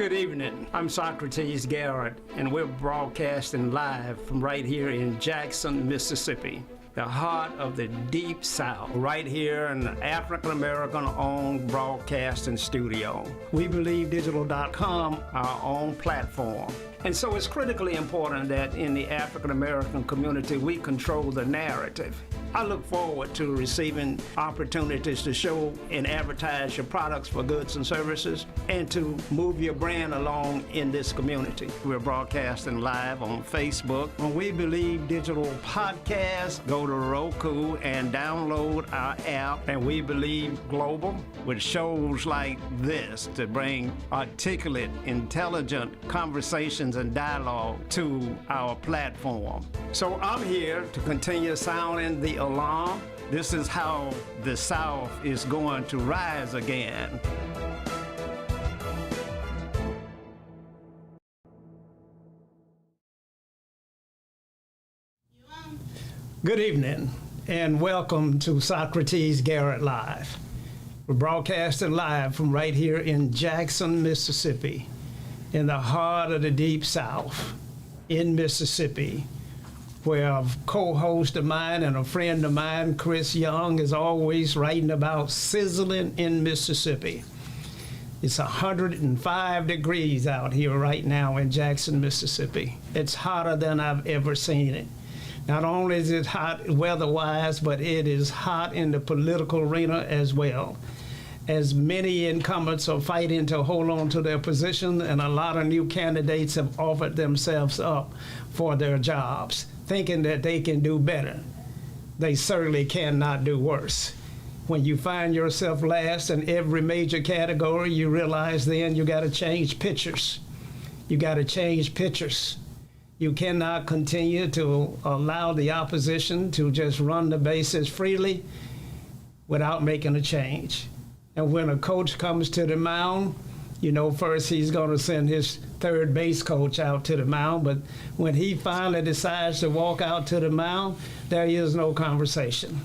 Good evening. I'm Socrates Garrett, and we're broadcasting live from right here in Jackson, Mississippi, the heart of the Deep South, right here in the African-American-owned broadcasting studio. We believe Digital.com, our own platform. And so it's critically important that in the African-American community, we control the narrative. I look forward to receiving opportunities to show and advertise your products for goods and services and to move your brand along in this community. We're broadcasting live on Facebook. When We Believe Digital Podcast, go to Roku and download our app, and We Believe Global, with shows like this to bring articulate, intelligent conversations and dialogue to our platform. So I'm here to continue sounding the alarm. This is how the South is going to rise again. Good evening and welcome to Socrates Garrett Live. We're broadcasting live from right here in Jackson, Mississippi, in the heart of the Deep South in Mississippi, where a co-host of mine and a friend of mine, Chris Young, is always writing about sizzling in Mississippi. It's 105 degrees out here right now in Jackson, Mississippi. It's hotter than I've ever seen it. Not only is it hot weather-wise, but it is hot in the political arena as well, as many incumbents are fighting to hold on to their position, and a lot of new candidates have offered themselves up for their jobs, thinking that they can do better. They certainly cannot do worse. When you find yourself last in every major category, you realize then you got to change pictures. You got to change pictures. You cannot continue to allow the opposition to just run the bases freely without making a change. And when a coach comes to the mound, you know, first he's going to send his third base coach out to the mound, but when he finally decides to walk out to the mound, there is no conversation.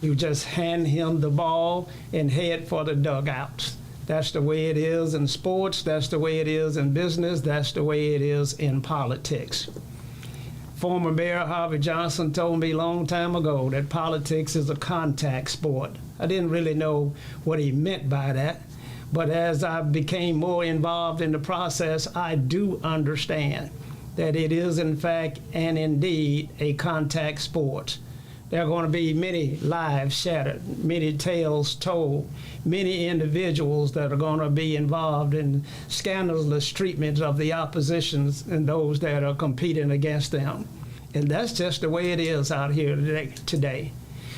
You just hand him the ball and head for the dugouts. That's the way it is in sports, that's the way it is in business, that's the way it is in politics. Former Mayor Harvey Johnson told me a long time ago that politics is a contact sport. I didn't really know what he meant by that, but as I became more involved in the process, I do understand that it is in fact and indeed a contact sport. There are going to be many lives shattered, many tales told, many individuals that are going to be involved in scandalous treatments of the oppositions and those that are competing against them. And that's just the way it is out here today.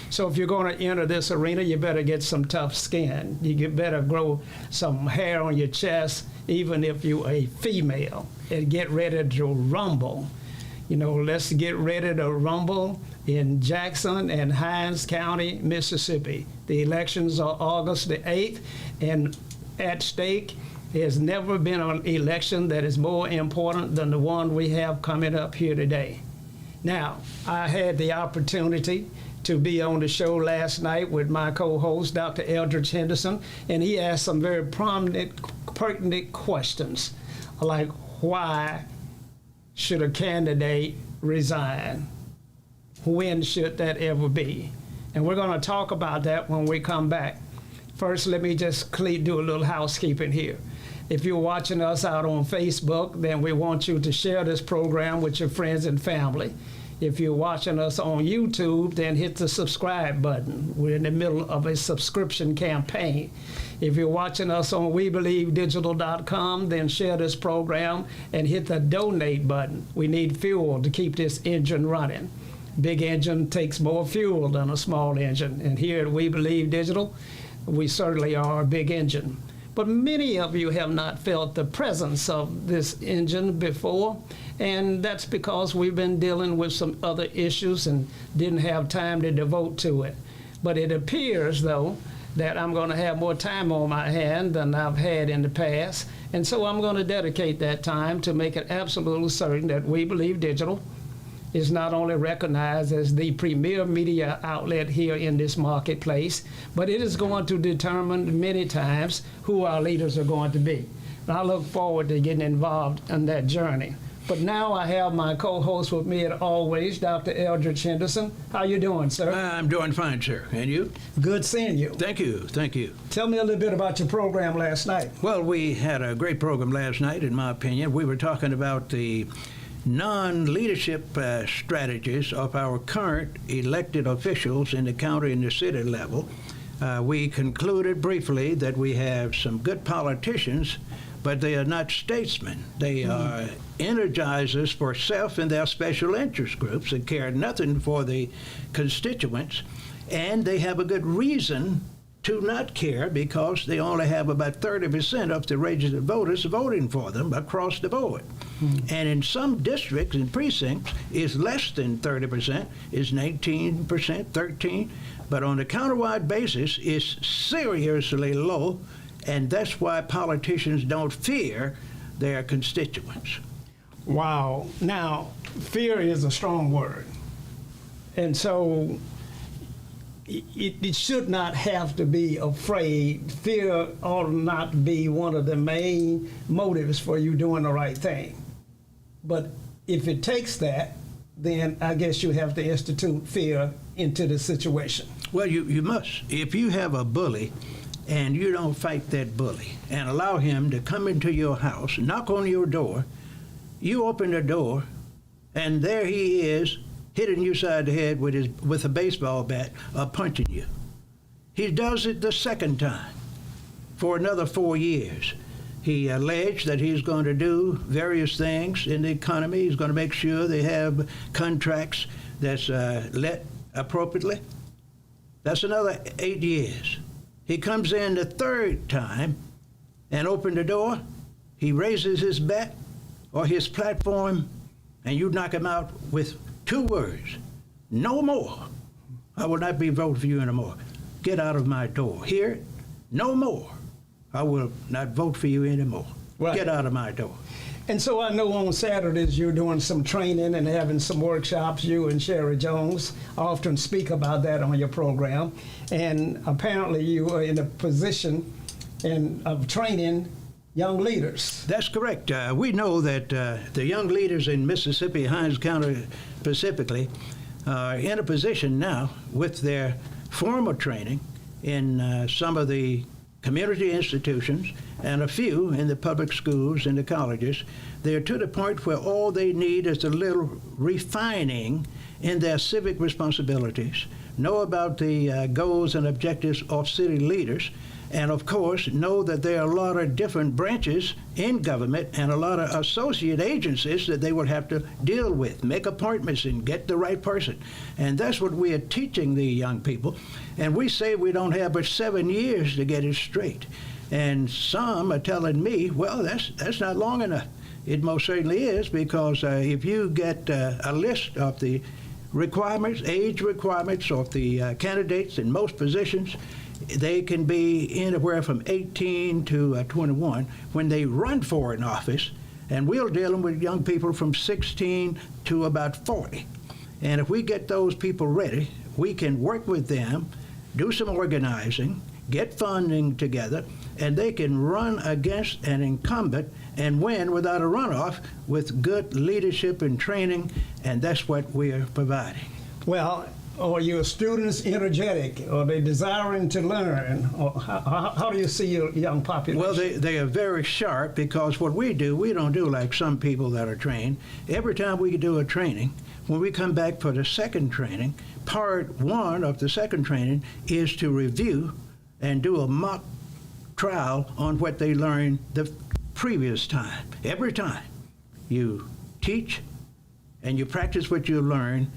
So if you're going to enter this arena, you better get some tough skin. You better grow some hair on your chest, even if you're a female, and get ready to rumble. You know, let's get ready to rumble in Jackson and Hinds County, Mississippi. The elections are August the 8th, and at stake has never been an election that is more important than the one we have coming up here today. Now, I had the opportunity to be on the show last night with my co-host, Dr. Eldridge Henderson, and he asked some very prominent, pertinent questions, like why should a candidate resign? When should that ever be? And we're going to talk about that when we come back. First, let me just do a little housekeeping here. If you're watching us out on Facebook, then we want you to share this program with your friends and family. If you're watching us on YouTube, then hit the subscribe button. We're in the middle of a subscription campaign. If you're watching us on WeBelieveDigital.com, then share this program and hit the donate button. We need fuel to keep this engine running. Big engine takes more fuel than a small engine. And here at We Believe Digital, we certainly are a big engine. But many of you have not felt the presence of this engine before, and that's because we've been dealing with some other issues and didn't have time to devote to it. But it appears, though, that I'm going to have more time on my hand than I've had in the past, and so I'm going to dedicate that time to make it absolutely certain that We Believe Digital is not only recognized as the premier media outlet here in this marketplace, but it is going to determine many times who our leaders are going to be. And I look forward to getting involved in that journey. But now I have my co-host with me as always, Dr. Eldridge Henderson. How you doing, sir? I'm doing fine, sir. And you? Good seeing you. Thank you. Thank you. Tell me a little bit about your program last night. Well, we had a great program last night, in my opinion. We were talking about the non-leadership strategies of our current elected officials in the county and the city level. We concluded briefly that we have some good politicians, but they are not statesmen. They are energizers for self and their special interest groups that care nothing for the constituents, and they have a good reason to not care because they only have about 30% of the registered voters voting for them across the board. And in some districts and precincts, it's less than 30%, it's 19%, 13%, but on a countywide basis, it's seriously low, and that's why politicians don't fear their constituents. Wow. Now, fear is a strong word. And so it should not have to be afraid. Fear ought not be one of the main motives for you doing the right thing. But if it takes that, then I guess you have to institute fear into the situation. Well, you must. If you have a bully and you don't fight that bully and allow him to come into your house, knock on your door, you open the door, and there he is, hitting you side the head with a baseball bat or punching you. He does it the second time for another 4 years. He alleged that he's going to do various things in the economy. He's going to make sure they have contracts that's let appropriately. That's another 8 years. He comes in the third time and open the door. He raises his bat or his platform, and you knock him out with 2 words: no more. I will not be voting for you anymore. Get out of my door. Hear it? No more. I will not vote for you anymore. Right. Get out of my door. And so I know on Saturdays you're doing some training and having some workshops. You and Sherry Jones often speak about that on your program. And apparently you are in a position of training young leaders. That's correct. We know that the young leaders in Mississippi, Hinds County specifically, are in a position now with their formal training in some of the community institutions and a few in the public schools and the colleges. They're to the point where all they need is a little refining in their civic responsibilities, know about the goals and objectives of city leaders, and of course know that there are a lot of different branches in government and a lot of associate agencies that they would have to deal with, make appointments and get the right person. And that's what we are teaching the young people. And we say we don't have but 7 years to get it straight. And some are telling me, well, that's not long enough. It most certainly is, because if you get a list of the requirements, age requirements of the candidates in most positions, they can be anywhere from 18 to 21 when they run for an office, and we're dealing with young people from 16 to about 40. And if we get those people ready, we can work with them, do some organizing, get funding together, and they can run against an incumbent and win without a runoff with good leadership and training, and that's what we're providing. Well, are your students energetic? Are they desiring to learn? Or how do you see your young population? Well, they are very sharp, because what we do, we don't do like some people that are trained. Every time we do a training, when we come back for the second training, part 1 of the second training is to review and do a mock trial on what they learned the previous time. Every time you teach and you practice what you learn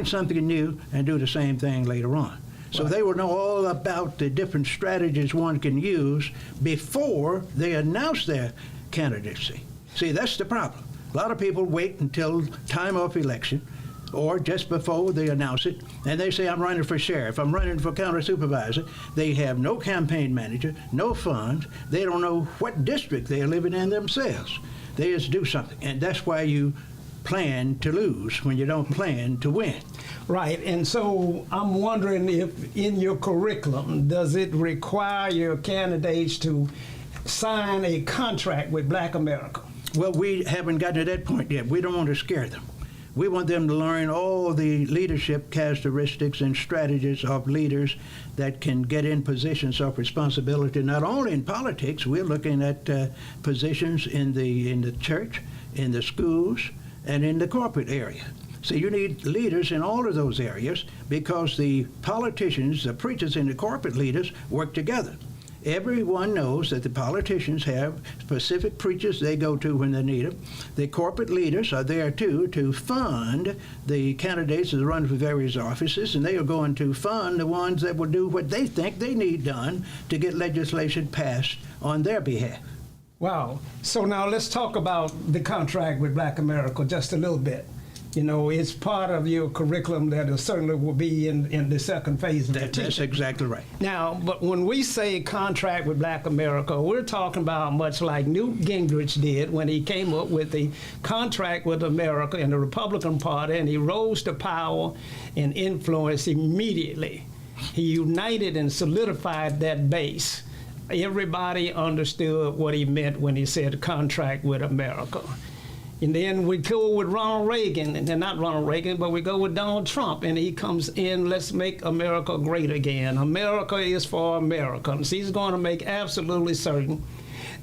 something new, and do the same thing later on. So they will know all about the different strategies one can use before they announce their candidacy. See, that's the problem. A lot of people wait until time of election or just before they announce it, and they say, I'm running for sheriff, I'm running for county supervisor. They have no campaign manager, no funds. They don't know what district they're living in themselves. They just do something, and that's why you plan to lose when you don't plan to win. Right, and so I'm wondering if in your curriculum, does it require your candidates to sign a contract with Black America? Well, we haven't gotten to that point yet. We don't want to scare them. We want them to learn all the leadership characteristics and strategies of leaders that can get in positions of responsibility, not only in politics. We're looking at positions in the church, in the schools, and in the corporate area. So you need leaders in all of those areas because the politicians, the preachers, and the corporate leaders work together. Everyone knows that the politicians have specific preachers they go to when they need them. The corporate leaders are there, too, to fund the candidates that run for various offices, and they are going to fund the ones that will do what they think they need done to get legislation passed on their behalf. Wow. So now let's talk about the contract with Black America just a little bit. You know, it's part of your curriculum that certainly will be in the second phase of the teaching. That's exactly right. Now, but when we say contract with Black America, we're talking about much like Newt Gingrich did when he came up with the contract with America in the Republican Party, and he rose to power and influence immediately. He united and solidified that base. Everybody understood what he meant when he said contract with America. And then we go with Ronald Reagan, and not Ronald Reagan, but we go with Donald Trump, and he comes in, let's make America great again. America is for Americans. He's going to make absolutely certain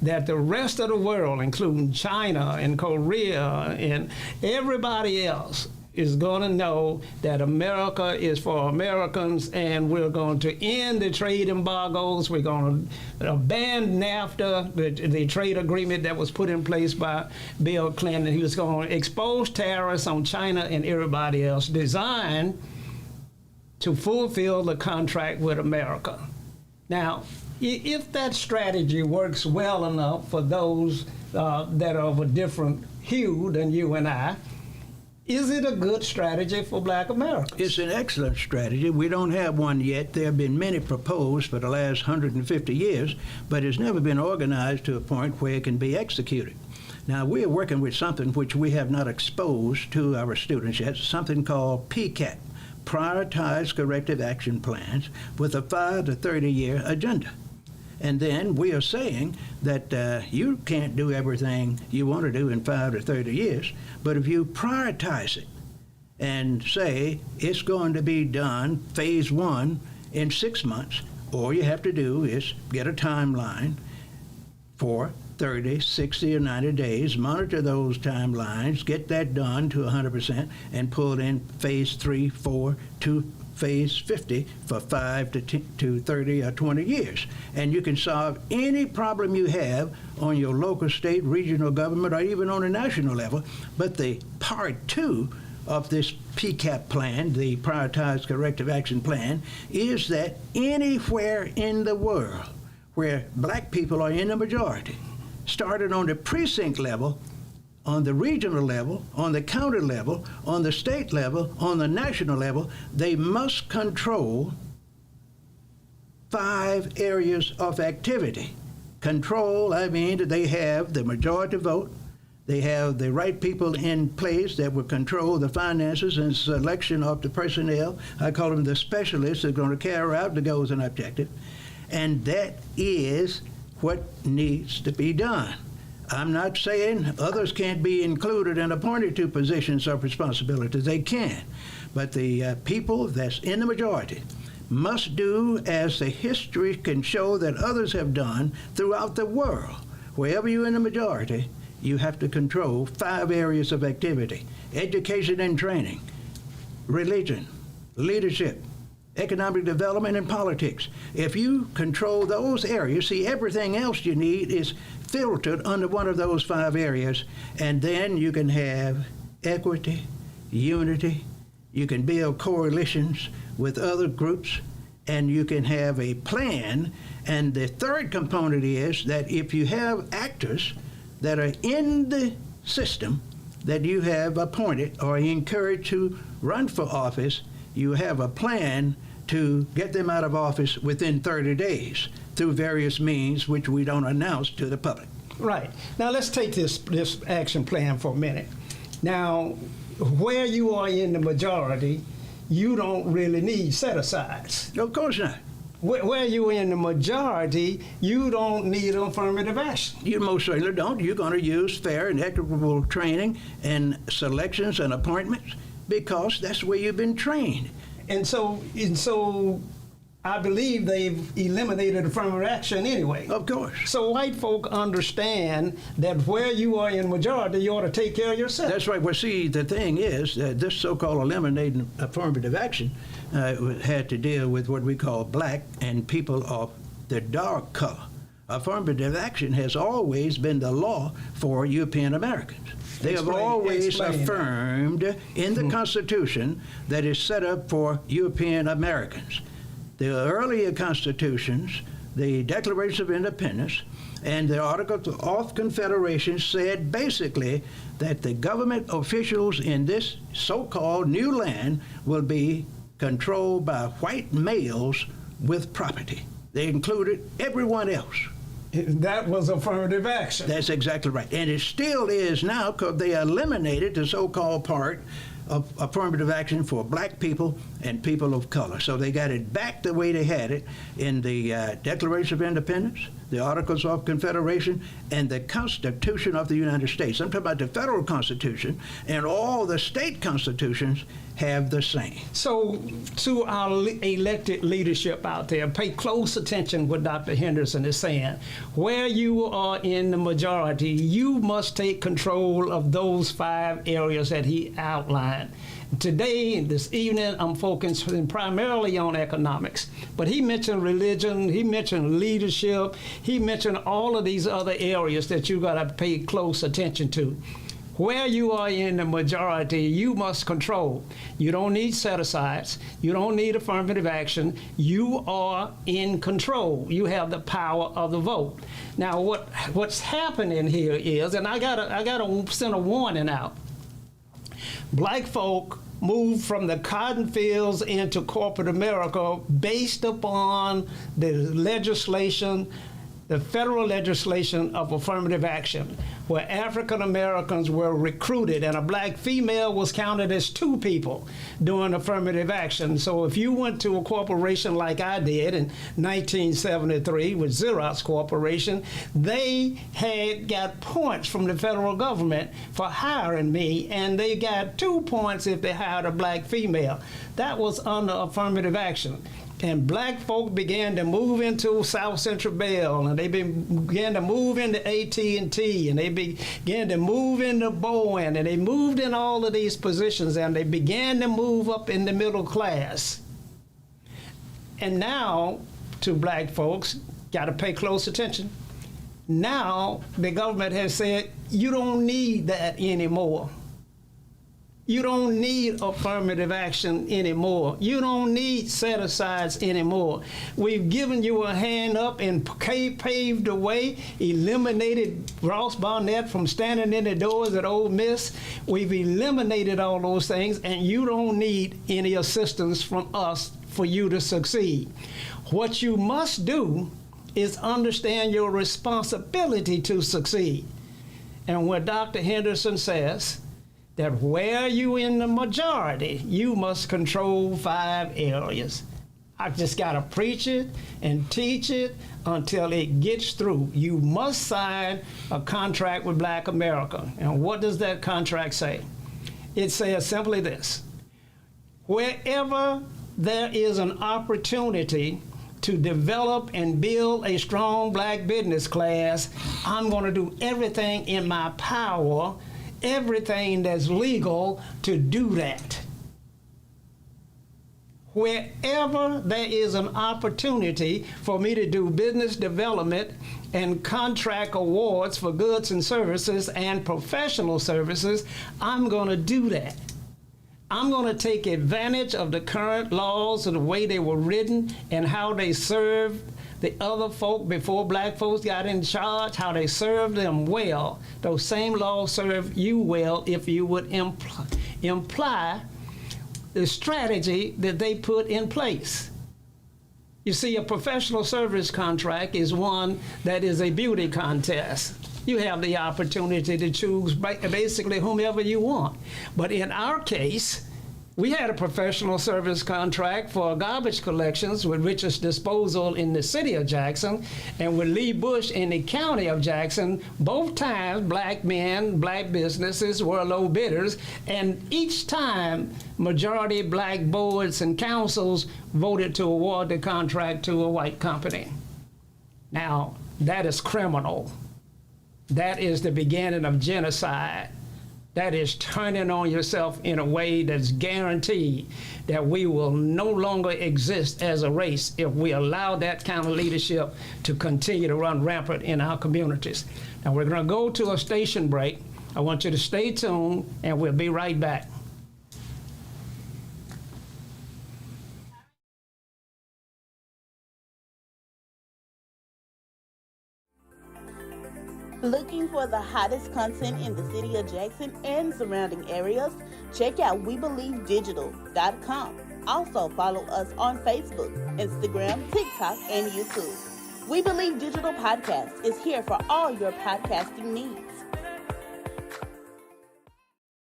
that the rest of the world, including China and Korea and everybody else, is going to know that America is for Americans, and we're going to end the trade embargoes. We're going to ban NAFTA, the trade agreement that was put in place by Bill Clinton. He was going to expose tariffs on China and everybody else, designed to fulfill the contract with America. Now, if that strategy works well enough for those that are of a different hue than you and I, is it a good strategy for Black Americans? It's an excellent strategy. We don't have one yet. There have been many proposed for the last 150 years, but it's never been organized to a point where it can be executed. Now, we are working with something which we have not exposed to our students yet, something called PCAP, Prioritized Corrective Action Plans, with a 5 to 30-year agenda. And then we are saying that you can't do everything you want to do in 5 to 30 years, but if you prioritize it and say it's going to be done, phase 1, in 6 months, all you have to do is get a timeline for 30, 60, or 90 days, monitor those timelines, get that done to 100%, and pull in phase 3, 4, to phase 50 for 5 to 30 or 20 years. And you can solve any problem you have on your local, state, regional government, or even on a national level. But the part 2 of this PCAP plan, the Prioritized Corrective Action Plan, is that anywhere in the world where Black people are in the majority, started on the precinct level, on the regional level, on the county level, on the state level, on the national level, they must control 5 areas of activity. Control, I mean that they have the majority vote, they have the right people in place that will control the finances and selection of the personnel. I call them the specialists that are going to carry out the goals and objectives. And that is what needs to be done. I'm not saying others can't be included and appointed to positions of responsibility. They can. But the people that's in the majority must do as the history can show that others have done throughout the world. Wherever you're in the majority, you have to control 5 areas of activity: education and training, religion, leadership, economic development, and politics. If you control those areas, see, everything else you need is filtered under one of those 5 areas, and then you can have equity, unity, you can build coalitions with other groups, and you can have a plan. And the third component is that if you have actors that are in the system that you have appointed or encouraged to run for office, you have a plan to get them out of office within 30 days through various means which we don't announce to the public. Right. Now let's take this action plan for a minute. Now, where you are in the majority, you don't really need set-asides. Of course not. Where you in the majority, you don't need affirmative action. You most certainly don't. You're going to use fair and equitable training and selections and appointments because that's where you've been trained. And so I believe they've eliminated affirmative action anyway. Of course. So white folk understand that where you are in majority, you ought to take care of yourself. That's right. Well, see, the thing is that this so-called eliminating affirmative action had to deal with what we call black and people of the dark color. Affirmative action has always been the law for European Americans. They have always affirmed in the Constitution that is set up for European Americans. The earlier constitutions, the Declaration of Independence, and the Articles of Confederation said basically that the government officials in this so-called new land will be controlled by white males with property. They included everyone else. That was affirmative action. That's exactly right. And it still is now because they eliminated the so-called part of affirmative action for black people and people of color. So they got it back the way they had it in the Declaration of Independence, the Articles of Confederation, and the Constitution of the United States. I'm talking about the federal Constitution, and all the state constitutions have the same. So to our elected leadership out there, pay close attention what Dr. Henderson is saying. Where you are in the majority, you must take control of those 5 areas that he outlined. Today, this evening, I'm focusing primarily on economics, but he mentioned religion, he mentioned leadership, he mentioned all of these other areas that you got to pay close attention to. Where you are in the majority, you must control. You don't need set-asides. You don't need affirmative action. You are in control. You have the power of the vote. Now, what's happening here is, and I gotta send a warning out. Black folk moved from the cotton fields into corporate America based upon the legislation, the federal legislation of affirmative action, where African Americans were recruited and a black female was counted as 2 people doing affirmative action. So if you went to a corporation like I did in 1973 with Xerox Corporation, they had got points from the federal government for hiring me, and they got 2 points if they hired a black female. That was under affirmative action. And black folk began to move into South Central Bell, and they began to move into AT&T, and they began to move into Bowen, and they moved in all of these positions, and they began to move up in the middle class. And now, to black folks, got to pay close attention. Now, the government has said, you don't need that anymore. You don't need affirmative action anymore. You don't need set-asides anymore. We've given you a hand up and paved the way, eliminated Ross Barnett from standing in the doors at Ole Miss. We've eliminated all those things, and you don't need any assistance from us for you to succeed. What you must do is understand your responsibility to succeed. And what Dr. Henderson says, that where you in the majority, you must control 5 areas. I just got to preach it and teach it until it gets through. You must sign a contract with Black America. And what does that contract say? It says simply this: wherever there is an opportunity to develop and build a strong black business class, I'm going to do everything in my power, everything that's legal to do that. Wherever there is an opportunity for me to do business development and contract awards for goods and services and professional services, I'm going to do that. I'm going to take advantage of the current laws and the way they were written and how they served the other folk before black folks got in charge, how they served them well. Those same laws serve you well if you would imply the strategy that they put in place. You see, a professional service contract is one that is a beauty contest. You have the opportunity to choose basically whomever you want. But in our case, We had a professional service contract for garbage collections with Richards Disposal in the city of Jackson and with Lee Bush in the county of Jackson. Both times, black men, black businesses were low bidders, and each time, majority black boards and councils voted to award the contract to a white company. Now, that is criminal. That is the beginning of genocide. That is turning on yourself in a way that's guaranteed that we will no longer exist as a race if we allow that kind of leadership to continue to run rampant in our communities. Now we're going to go to a station break. I want you to stay tuned, and we'll be right back. Looking for the hottest content in the city of Jackson and surrounding areas? Check out WeBelieveDigital.com. Also follow us on Facebook, Instagram, TikTok, and YouTube. We Believe Digital Podcast is here for all your podcasting needs.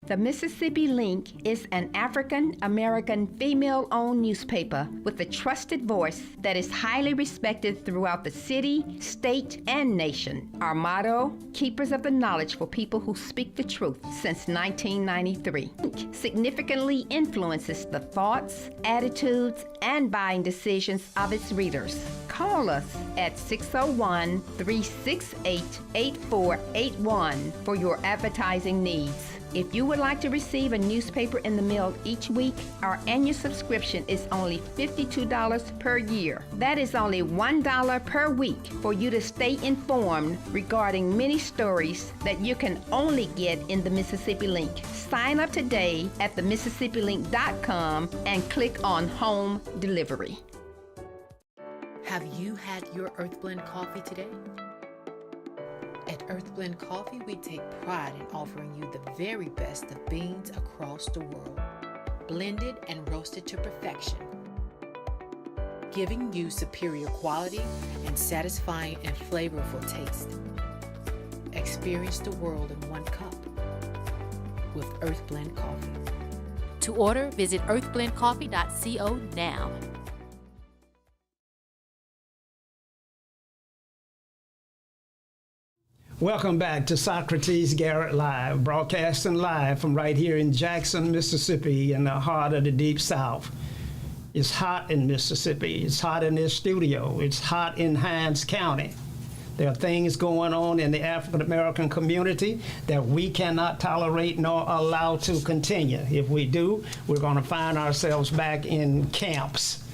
The Mississippi Link is an African-American female-owned newspaper with a trusted voice that is highly respected throughout the city, state, and nation. Our motto, Keepers of the Knowledge for People Who Speak the Truth, since 1993. Link significantly influences the thoughts, attitudes, and buying decisions of its readers. Call us at 601-368-8481 for your advertising needs. If you would like to receive a newspaper in the mail each week, our annual subscription is only $52 per year. That is only $1 per week for you to stay informed regarding many stories that you can only get in the Mississippi Link. Sign up today at themississippiLink.com and click on Home Delivery. Have you had your Earth Blend coffee today? At Earth Blend Coffee, we take pride in offering you the very best of beans across the world, blended and roasted to perfection, giving you superior quality and satisfying and flavorful taste. Experience the world in one cup with Earth Blend Coffee. To order, visit earthblendcoffee.co now. Welcome back to Socrates Garrett Live, broadcasting live from right here in Jackson, Mississippi, in the heart of the Deep South. It's hot in Mississippi. It's hot in this studio. It's hot in Hinds County. There are things going on in the African American community that we cannot tolerate nor allow to continue. If we do, we're going to find ourselves back in camps.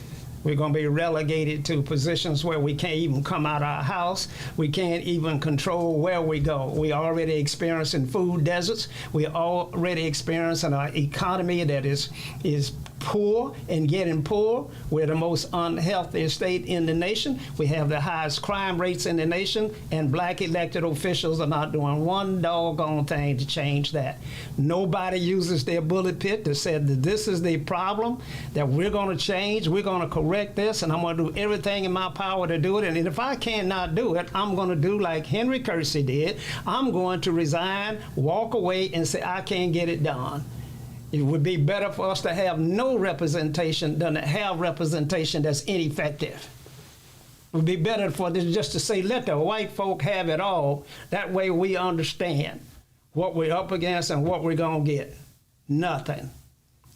We're going to be relegated to positions where we can't even come out of our house. We can't even control where we go. We're already experiencing food deserts. We're already experiencing an economy that is poor and getting poor. We're the most unhealthy state in the nation. We have the highest crime rates in the nation, and black elected officials are not doing one doggone thing to change that. Nobody uses their bullet pit to say that this is the problem, that we're going to change, we're going to correct this, and I'm going to do everything in my power to do it. And if I cannot do it, I'm going to do like Henry Kersey did. I'm going to resign, walk away, and say I can't get it done. It would be better for us to have no representation than to have representation that's ineffective. It would be better for this just to say, let the white folk have it all. That way we understand what we're up against and what we're going to get. Nothing.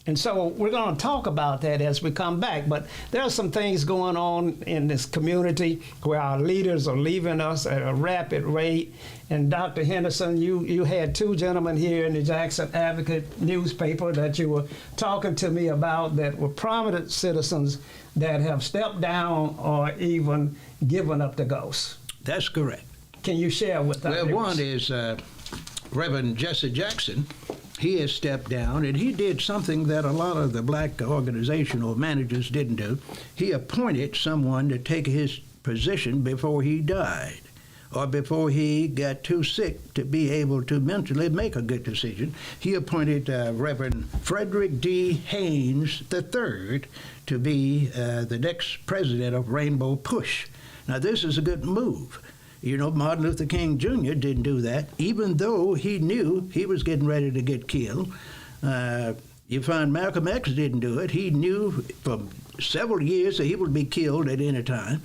And so we're going to talk about that as we come back. But there are some things going on in this community where our leaders are leaving us at a rapid rate. And Dr. Henderson, you had two gentlemen here in the Jackson Advocate newspaper that you were talking to me about that were prominent citizens that have stepped down or even given up the ghost. That's correct. Can you share with us? Well, one is Reverend Jesse Jackson. He has stepped down, and he did something that a lot of the black organizational managers didn't do. He appointed someone to take his position before he died, or before he got too sick to be able to mentally make a good decision. He appointed Reverend Frederick D. Haynes III to be the next president of Rainbow Push. Now, this is a good move. You know, Martin Luther King Jr. didn't do that, even though he knew he was getting ready to get killed. You find Malcolm X didn't do it. He knew for several years that he would be killed at any time.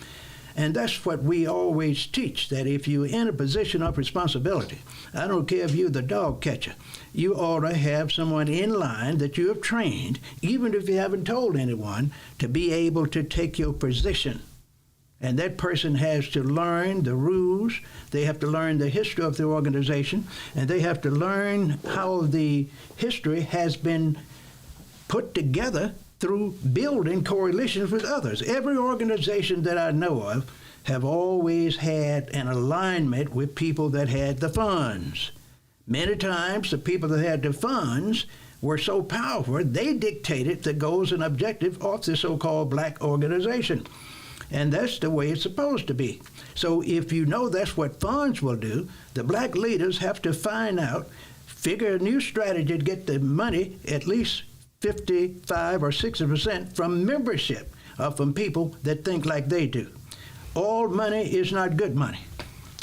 And that's what we always teach, that if you're in a position of responsibility, I don't care if you're the dog catcher, you ought to have someone in line that you have trained, even if you haven't told anyone, to be able to take your position. And that person has to learn the rules, they have to learn the history of the organization, and they have to learn how the history has been put together through building coalitions with others. Every organization that I know of have always had an alignment with people that had the funds. Many times the people that had the funds were so powerful, they dictated the goals and objectives of the so-called black organization. And that's the way it's supposed to be. So if you know that's what funds will do, the black leaders have to find out, figure a new strategy to get the money, at least 55 or 60% from membership, from people that think like they do. All money is not good money.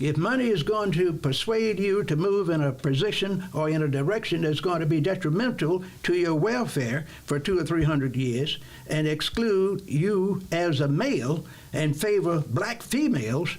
If money is going to persuade you to move in a position or in a direction that's going to be detrimental to your welfare for 200 or 300 years and exclude you as a male and favor black females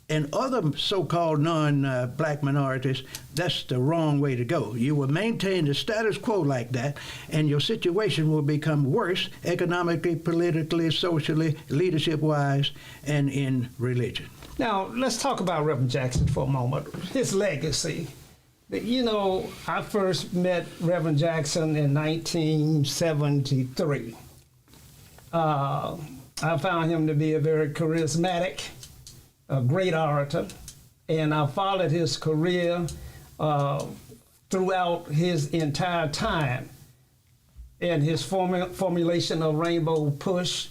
and other so-called non-black minorities, that's the wrong way to go. You will maintain the status quo like that, and your situation will become worse economically, politically, socially, leadership-wise, and in religion. Now, let's talk about Reverend Jackson for a moment, his legacy. You know, I first met Reverend Jackson in 1973. I found him to be a very charismatic, a great orator, and I followed his career throughout his entire time and his formulation of Rainbow Push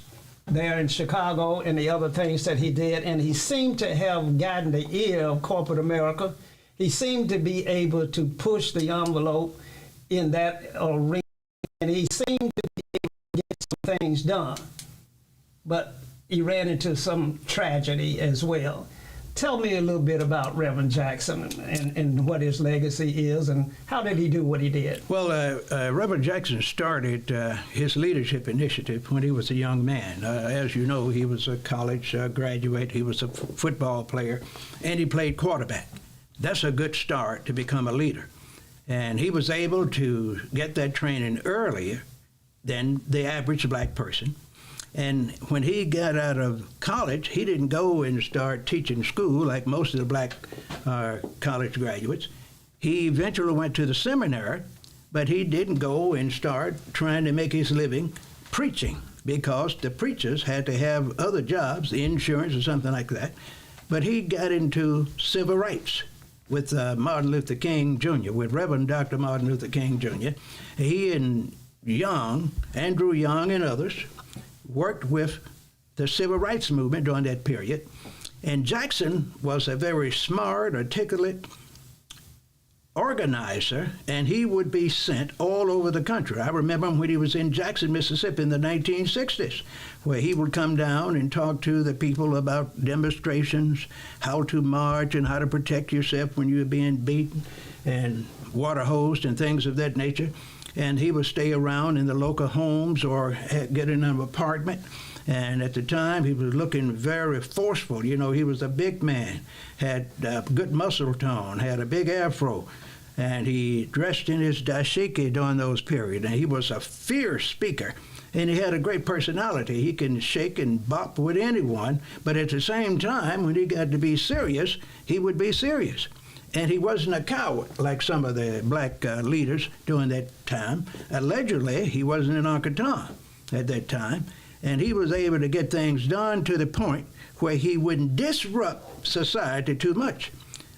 there in Chicago and the other things that he did. And he seemed to have gotten the ear of corporate America. He seemed to be able to push the envelope in that arena, and he seemed to be able to get some things done. But he ran into some tragedy as well. Tell me a little bit about Reverend Jackson and what his legacy is, and how did he do what he did? Well, Reverend Jackson started his leadership initiative when he was a young man. As you know, he was a college graduate, he was a football player, and he played quarterback. That's a good start to become a leader. And he was able to get that training earlier than the average black person. And when he got out of college, he didn't go and start teaching school like most of the black college graduates. He eventually went to the seminary, but he didn't go and start trying to make his living preaching, because the preachers had to have other jobs, insurance or something like that. But he got into civil rights with Martin Luther King Jr., with Reverend Dr. Martin Luther King Jr. He and Young, Andrew Young and others, worked with the civil rights movement during that period. And Jackson was a very smart, articulate organizer, and he would be sent all over the country. I remember him when he was in Jackson, Mississippi in the 1960s, where he would come down and talk to the people about demonstrations, how to march and how to protect yourself when you were being beaten and water hosed and things of that nature. And he would stay around in the local homes or get in an apartment. And at the time, he was looking very forceful. You know, he was a big man, had good muscle tone, had a big afro, and he dressed in his dashiki during those periods. And he was a fierce speaker, and he had a great personality. He can shake and bop with anyone, but at the same time, when he got to be serious, he would be serious. And he wasn't a coward like some of the black leaders during that time. Allegedly, he wasn't an Arkansas at that time. And he was able to get things done to the point where he wouldn't disrupt society too much.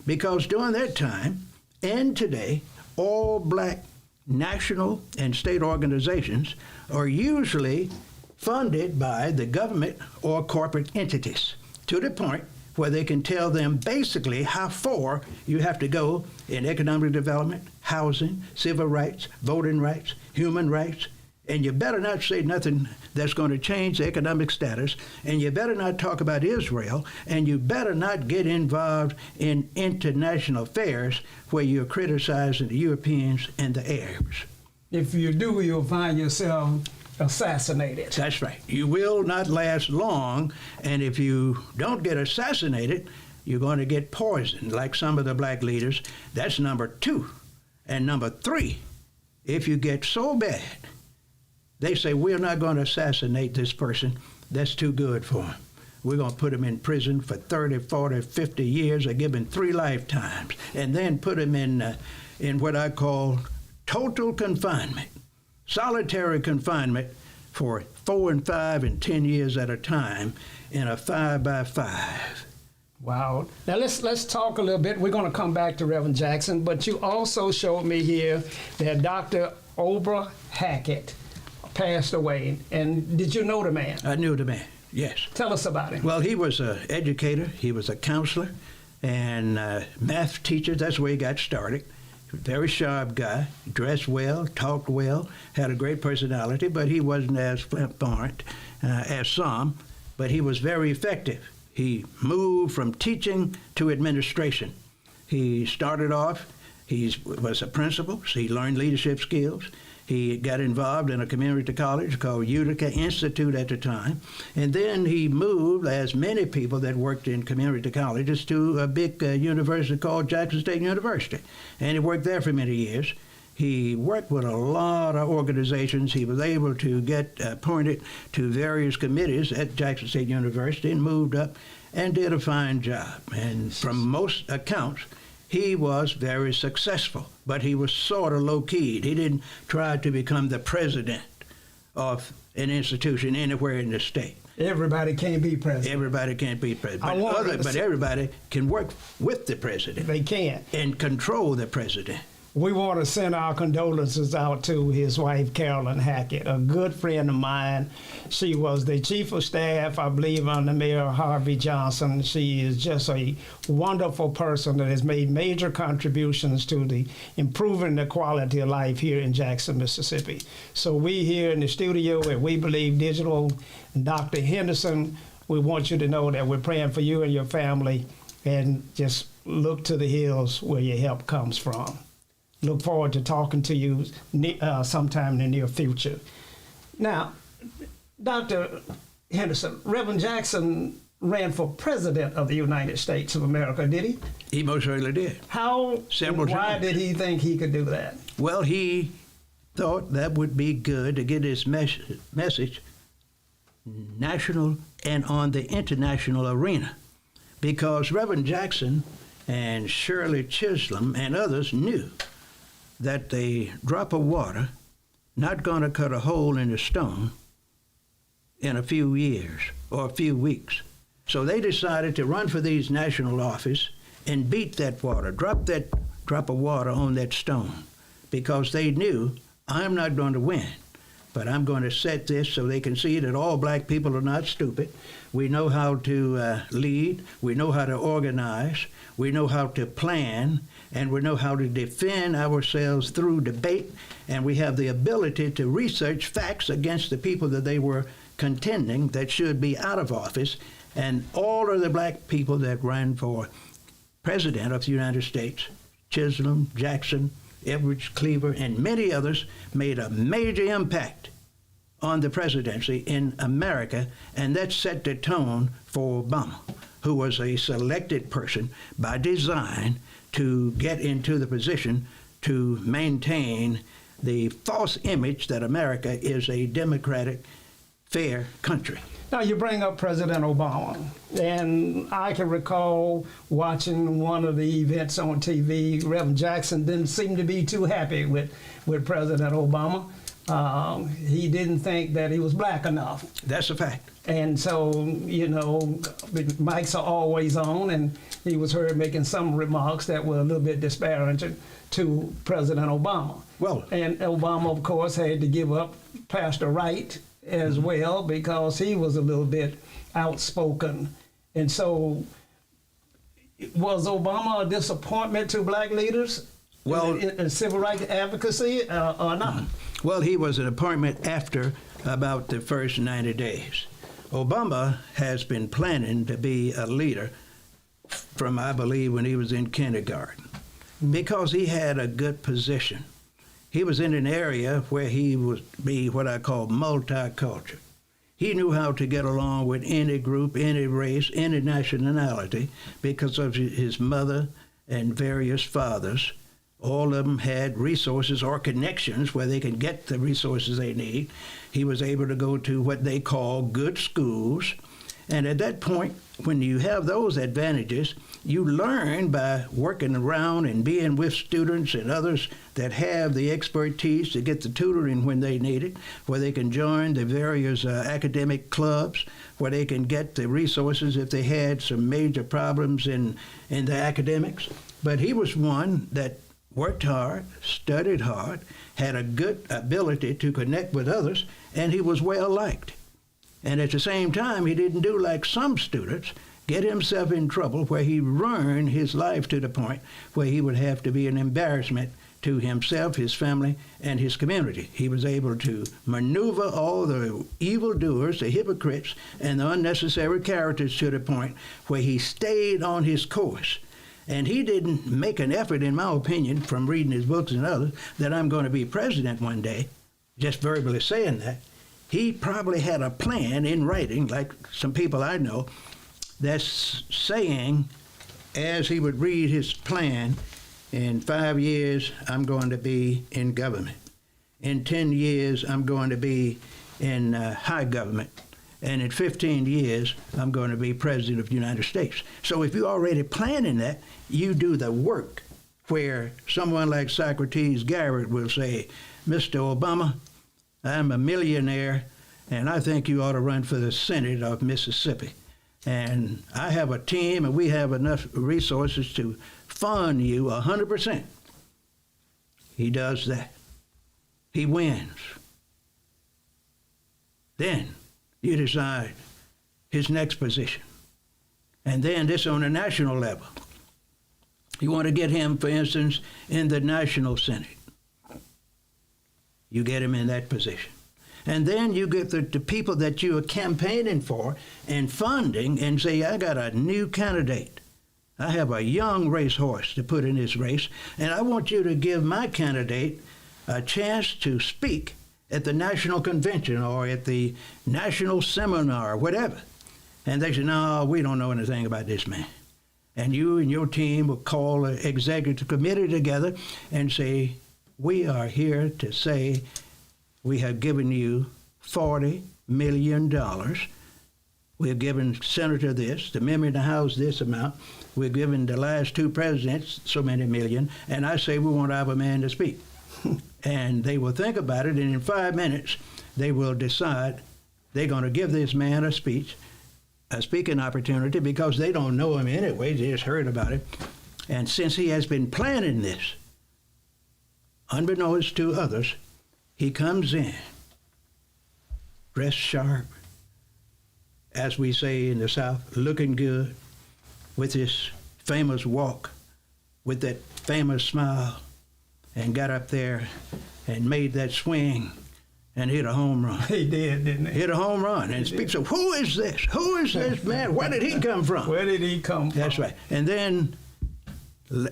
Because during that time and today, all black national and state organizations are usually funded by the government or corporate entities, to the point where they can tell them basically how far you have to go in economic development, housing, civil rights, voting rights, human rights. And you better not say nothing that's going to change the economic status, and you better not talk about Israel, and you better not get involved in international affairs where you're criticizing the Europeans and the Arabs. If you do, you'll find yourself assassinated. That's right. You will not last long, and if you don't get assassinated, you're going to get poisoned, like some of the black leaders. That's number 2. And number 3, if you get so bad, they say, we're not going to assassinate this person. That's too good for him. We're going to put him in prison for 30, 40, 50 years, or give him 3 lifetimes, and then put him in what I call total confinement, solitary confinement for 4 and 5 and 10 years at a time in a 5x5. Wow. Now let's talk a little bit. We're going to come back to Reverend Jackson, but you also showed me here that Dr. Obra Hackett passed away. And did you know the man? I knew the man, yes. Tell us about him. Well, he was an educator, he was a counselor, and math teacher. That's where he got started. Very sharp guy, dressed well, talked well, had a great personality, but he wasn't as flamboyant as some, but he was very effective. He moved from teaching to administration. He started off, he was a principal, so he learned leadership skills. He got involved in a community college called Utica Institute at the time. And then he moved, as many people that worked in community colleges, to a big university called Jackson State University. And he worked there for many years. He worked with a lot of organizations. He was able to get appointed to various committees at Jackson State University and moved up and did a fine job. And from most accounts, he was very successful, but he was sort of low-keyed. He didn't try to become the president of an institution anywhere in the state. Everybody can't be president. Everybody can't be president. But everybody can work with the president. They can. And control the president. We want to send our condolences out to his wife, Carolyn Hackett, a good friend of mine. She was the chief of staff, I believe, under Mayor Harvey Johnson. She is just a wonderful person that has made major contributions to the improving the quality of life here in Jackson, Mississippi. So we here in the studio at We Believe Digital, Dr. Henderson, we want you to know that we're praying for you and your family, and just look to the hills where your help comes from. Look forward to talking to you sometime in the near future. Now, Dr. Henderson, Reverend Jackson ran for president of the United States of America, did he? He most certainly did. Why did he think he could do that? Well, he thought that would be good to get his message national and on the international arena, because Reverend Jackson and Shirley Chisholm and others knew that the drop of water not going to cut a hole in the stone in a few years or a few weeks. So they decided to run for these national office and beat that water, drop that drop of water on that stone, because they knew, I'm not going to win, but I'm going to set this so they can see that all black people are not stupid. We know how to lead, we know how to organize, we know how to plan, and we know how to defend ourselves through debate, and we have the ability to research facts against the people that they were contending that should be out of office. And all of the black people that ran for president of the United States, Chisholm, Jackson, Edwards, Cleaver, and many others, made a major impact on the presidency in America, and that set the tone for Obama, who was a selected person by design to get into the position to maintain the false image that America is a democratic, fair country. Now, you bring up President Obama, and I can recall watching one of the events on TV. Reverend Jackson didn't seem to be too happy with President Obama. He didn't think that he was black enough. That's a fact. And so, you know, mics are always on, and he was heard making some remarks that were a little bit disparaging to President Obama. Well, and Obama, of course, had to give up Pastor Wright as well, because he was a little bit outspoken. And so, was Obama a disappointment to black leaders in civil rights advocacy or not? Well, he was an appointment after about the first 90 days. Obama has been planning to be a leader from, I believe, when he was in kindergarten, because he had a good position he was in an area where he would be what I call multicultural. He knew how to get along with any group, any race, any nationality because of his mother and various fathers. All of them had resources or connections where they can get the resources they need. He was able to go to what they call good schools. And at that point, when you have those advantages, you learn by working around and being with students and others that have the expertise to get the tutoring when they need it, where they can join the various academic clubs, where they can get the resources if they had some major problems in the academics. But he was one that worked hard, studied hard, had a good ability to connect with others, and he was well liked. And at the same time, he didn't do like some students, get himself in trouble where he ruined his life to the point where he would have to be an embarrassment to himself, his family, and his community. He was able to maneuver all the evildoers, the hypocrites, and the unnecessary characters to the point where he stayed on his course. And he didn't make an effort, in my opinion, from reading his books and others, that I'm going to be president one day, just verbally saying that. He probably had a plan in writing, like some people I know, that's saying, as he would read his plan, in 5 years, I'm going to be in government. In 10 years, I'm going to be in high government. And in 15 years, I'm going to be president of the United States. So if you're already planning that, you do the work where someone like Socrates Garrett will say, Mr. Obama, I'm a millionaire, and I think you ought to run for the Senate of Mississippi. And I have a team, and we have enough resources to fund you 100%. He does that. He wins. Then you decide his next position. And then this on a national level. You want to get him, for instance, in the National Senate. You get him in that position. And then you get the people that you are campaigning for and funding and say, I got a new candidate. I have a young racehorse to put in this race, and I want you to give my candidate a chance to speak at the national convention or at the national seminar or whatever. And they say, no, we don't know anything about this man. And you and your team will call an executive committee together and say, we are here to say we have given you $40 million. We have given Senator this, the member in the House this amount. We've given the last two presidents so many million. And I say we want to have a man to speak. And they will think about it, and in 5 minutes, they will decide they're going to give this man a speech, a speaking opportunity, because they don't know him anyway. They just heard about it. And since he has been planning this, unbeknownst to others, he comes in, dressed sharp, as we say in the South, looking good, with his famous walk, with that famous smile, and got up there and made that swing and hit a home run. He did, didn't he? Hit a home run and speaks of, who is this? Who is this man? Where did he come from? Where did he come from? That's right. And then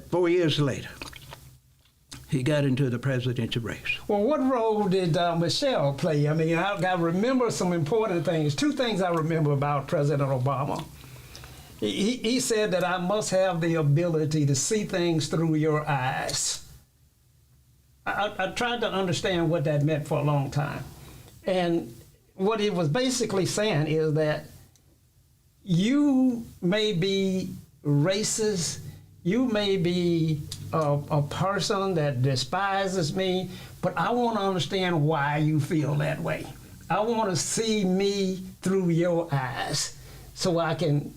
4 years later, he got into the presidential race. Well, what role did Michelle play? I mean, I remember some important things. Two things I remember about President Obama. He said that I must have the ability to see things through your eyes. I tried to understand what that meant for a long time. And what he was basically saying is that you may be racist, you may be a person that despises me, but I want to understand why you feel that way. I want to see me through your eyes so I can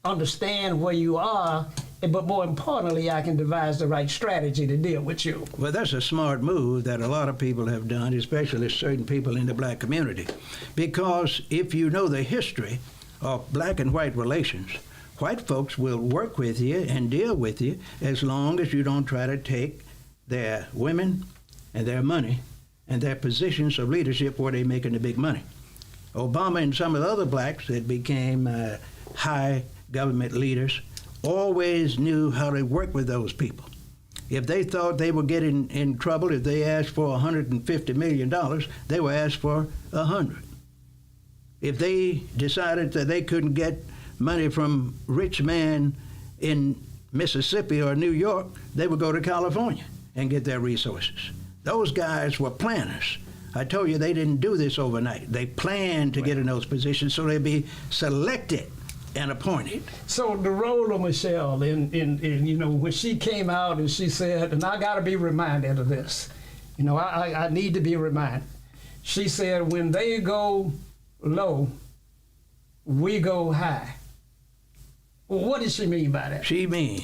understand where you are, but more importantly, I can devise the right strategy to deal with you. Well, that's a smart move that a lot of people have done, especially certain people in the black community. Because if you know the history of black and white relations, white folks will work with you and deal with you as long as you don't try to take their women and their money and their positions of leadership where they're making the big money. Obama and some of the other blacks that became high government leaders always knew how to work with those people. If they thought they were getting in trouble, if they asked for $150 million, they were asked for 100. If they decided that they couldn't get money from rich man in Mississippi or New York, they would go to California and get their resources. Those guys were planners. I told you they didn't do this overnight. They planned to get in those positions so they'd be selected and appointed. So the role of Michelle in when she came out and she said, and I got to be reminded of this, I need to be reminded. She said, when they go low, we go high. Well, what does she mean by that? She means